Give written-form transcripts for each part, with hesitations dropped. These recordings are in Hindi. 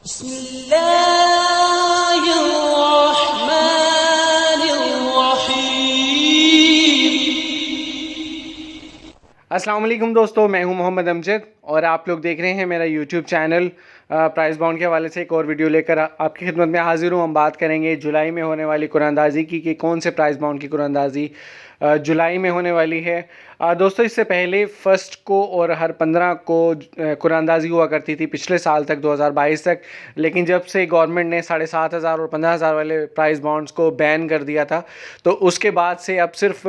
अस्सलाम वालेकुम दोस्तों, मैं हूं मोहम्मद अमजद और आप लोग देख रहे हैं मेरा यूट्यूब चैनल। प्राइस बाउंड के हवाले से एक और वीडियो लेकर आपकी खिदमत में हाजिर हूं। हम बात करेंगे जुलाई में होने वाली कुरानंदाजी की कि कौन से प्राइस बाउंड की कुरानंदाजी जुलाई में होने वाली है। दोस्तों, इससे पहले फर्स्ट को और हर 15 को कुरानंदाजी हुआ करती थी पिछले साल तक 2022 तक, लेकिन जब से गवर्नमेंट ने 7,500 और 15,000 वाले प्राइस बाउंड्स को बैन कर दिया था, तो उसके बाद से अब सिर्फ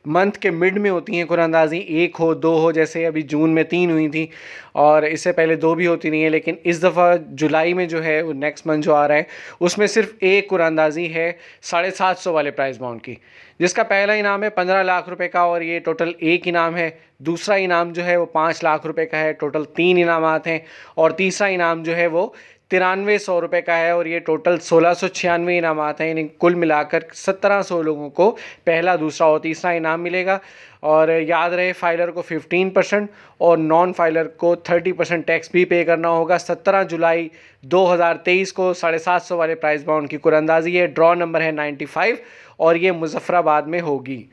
मंथ के मिड में होती हैं कुरानंदाजी। एक हो, दो हो, जैसे अभी जून में 3 हुई थी और इससे पहले 2 भी होती नहीं है, लेकिन इस दफ़ा जुलाई में जो है वो नेक्स्ट मंथ जो आ रहा है उसमें सिर्फ एक कुरानंदाजी है 750 वाले प्राइस बाउंड की, जिसका पहला इनाम है 15 लाख रुपए का और ये टोटल एक इनाम है। दूसरा इनाम जो है वो 5 लाख रुपए का है, टोटल 3 इनामात हैं। और तीसरा इनाम जो है वो 9300 रुपये का है और ये टोटल 1696 इनामात हैं। यानी कुल मिलाकर 1700 लोगों को पहला, दूसरा और तीसरा इनाम मिलेगा। और याद रहे, फाइलर को 15% और नॉन फाइलर को 30% टैक्स भी पे करना होगा। 17 जुलाई 2023 को 750 वाले प्राइस बाउंड की कुरानंदाजी है। ड्रॉ नंबर है 95 और ये मुजफ्फराबाद में होगी।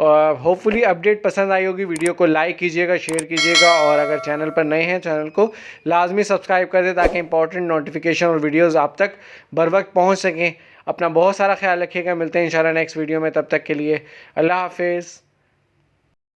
होपफुली अपडेट पसंद आई होगी। वीडियो को लाइक कीजिएगा, शेयर कीजिएगा और अगर चैनल पर नए हैं चैनल को लाजमी सब्सक्राइब कर दें ताकि इंपॉर्टेंट नोटिफिकेशन और वीडियोस आप तक बर वक्त पहुँच सकें। अपना बहुत सारा ख्याल रखिएगा। मिलते हैं इंशाल्लाह नेक्स्ट वीडियो में। तब तक के लिए अल्लाह हाफिज़।